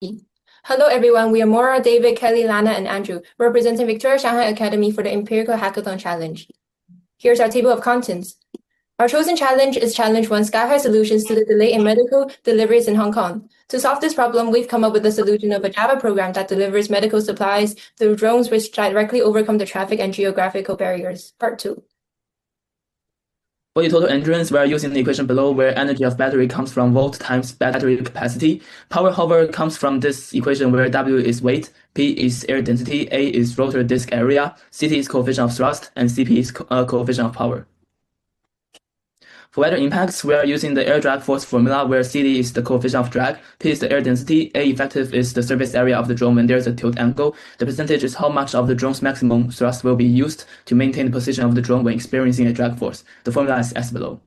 Hello everyone, we are Mora, David, Kelly, Lanna, and Andrew, representing Victoria Shanghai Academy for the Imperial Hackathon Challenge. Here's our table of contents. Our chosen challenge is Challenge 1 Sky-High Solutions to the Delay in Medical Deliveries in Hong Kong. To solve this problem, we've come up with the solution of a Java program that delivers medical supplies through drones which directly overcome the traffic and geographical barriers. Part 2. For the total endurance, we are using the equation below where energy of battery comes from volt times battery capacity. Power, however, comes from this equation where W is weight, P is air density, A is rotor disk area, Ct is coefficient of thrust, and Cp is coefficient of power. For weather impacts, we are using the air drag force formula where Cd is the coefficient of drag, P is the air density, A effective is the surface area of the drone when there's a tilt angle. The percentage is how much of the drone's maximum thrust will be used to maintain the position of the drone when experiencing a drag force. The formula is as below.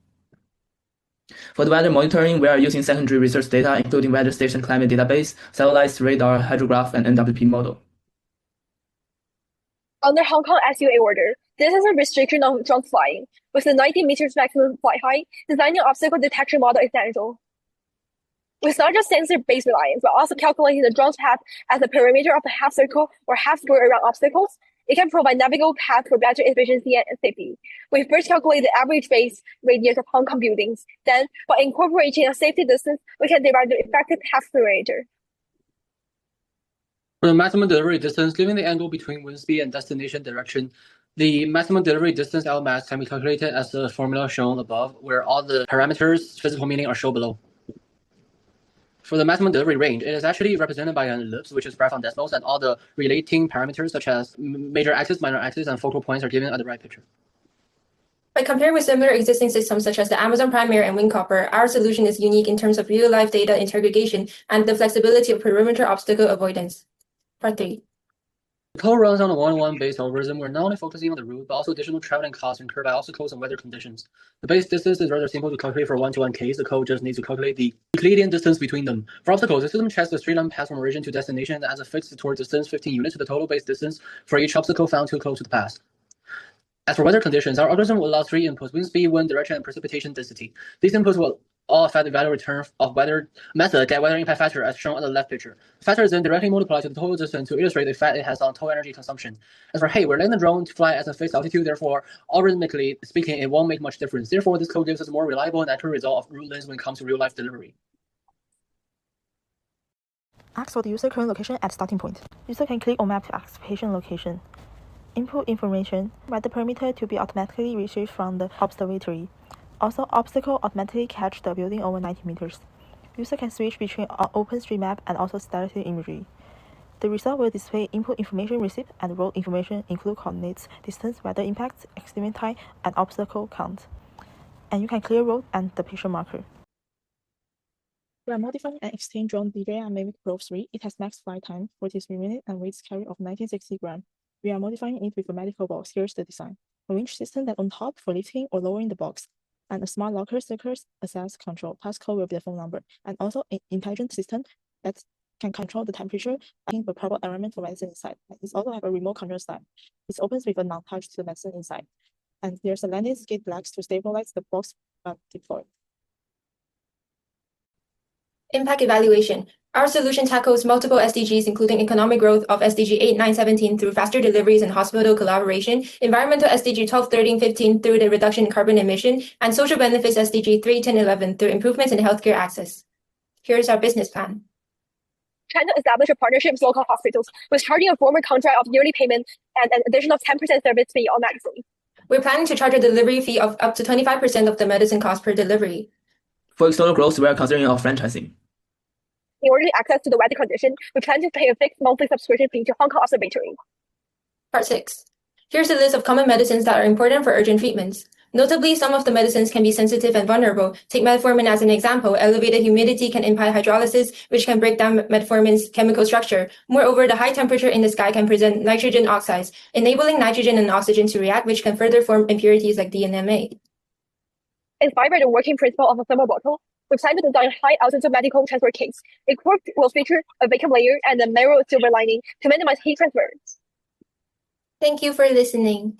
For the weather monitoring, we are using secondary research data, including weather station climate database, satellites, radar, hydrograph, and NWP model. Under Hong Kong SUA order, this is a restriction on drone flying. With the 90 meters maximum flight height, designing obstacle detection model is essential. With not just sensor-based reliance, but also calculating the drone's path as the perimeter of the half circle or half square around obstacles, it can provide navigable path for better efficiency and safety. We first calculate the average base radius of Hong Kong buildings. Then, by incorporating a safety distance, we can derive the effective path perimeter. For the maximum delivery distance, given the angle between wind speed and destination direction, the maximum delivery distance Lmax can be calculated as the formula shown above, where all the parameters, physical meaning, are shown below. For the maximum delivery range, it is actually represented by an ellipse, which is graphed on decimals, and all the relating parameters, such as major axis, minor axis, and focal points, are given at the right picture. By comparing with similar existing systems such as the Amazon Prime Air and Wingcopper, our solution is unique in terms of real-life data interrogation and the flexibility of perimeter obstacle avoidance. Part 3. The code runs on a one-on-one based algorithm where not only focusing on the route, but also additional traveling costs incurred by obstacles and weather conditions. The base distance is rather simple to calculate for one-to-one case. The code just needs to calculate the Euclidean distance between them. For obstacles, the system checks the straight line path from origin to destination and adds a fixed toward distance 15 units to the total base distance for each obstacle found too close to the path. As for weather conditions, our algorithm will allow 3 inputs: wind speed, wind direction, and precipitation density. These inputs will all affect the value return of weather method get weather impact factor as shown on the left picture. The factor is then directly multiplied to the total distance to illustrate the effect it has on total energy consumption. As for we're letting the drone to fly at a fixed altitude, therefore, algorithmically speaking, it won't make much difference. Therefore, this code gives us a more reliable and accurate result of route length when it comes to real-life delivery. Ask for the user current location at starting point. User can click on map to ask patient location. Input information, weather parameter to be automatically retrieved from the observatory. Also, obstacle automatically catch the building over 90 meters. User can switch between OpenStreetMap and also static imagery. The result will display input information received and road information include coordinates, distance, weather impacts, estimate time, and obstacle count. And you can clear road and the picture marker. We are modifying an exchange drone DJI Mavic Pro 3. It has max flight time, 43 minutes, and weight carry of 1960 grams. We are modifying it with a medical box. Here's the design. A winch system that on top for lifting or lowering the box, and a smart locker circuits access control. Passcode will be the phone number, and also an intelligent system that can control the temperature in the proper environment for medicine inside. It also have a remote control style. It opens with a non-touch to the medicine inside. And there's a landing skid legs to stabilize the box when deployed. Impact evaluation. Our solution tackles multiple SDGs, including economic growth of SDG 8, 9, 17 through faster deliveries and hospital collaboration, environmental SDG 12, 13, 15 through the reduction in carbon emission, and social benefits SDG 3, 10, 11 through improvements in healthcare access. Here's our business plan. China established a partnership with local hospitals, with charging a former contract of yearly payment and an additional 10% service fee automatically. We're planning to charge a delivery fee of up to 25% of the medicine cost per delivery. For external growth, we are considering of franchising. In order to access to the weather condition, we plan to pay a fixed monthly subscription fee to Hong Kong Observatory. Part 6. Here's a list of common medicines that are important for urgent treatments. Notably, some of the medicines can be sensitive and vulnerable. Take metformin as an example. Elevated humidity can impede hydrolysis, which can break down metformin's chemical structure. Moreover, the high temperature in the sky can present nitrogen oxides, enabling nitrogen and oxygen to react, which can further form impurities like DNMA. Inspired by the working principle of a thermal bottle, we plan to design a high-altitude medical transport case. It will feature a vacuum layer and a narrow silver lining to minimize heat transfer. Thank you for listening.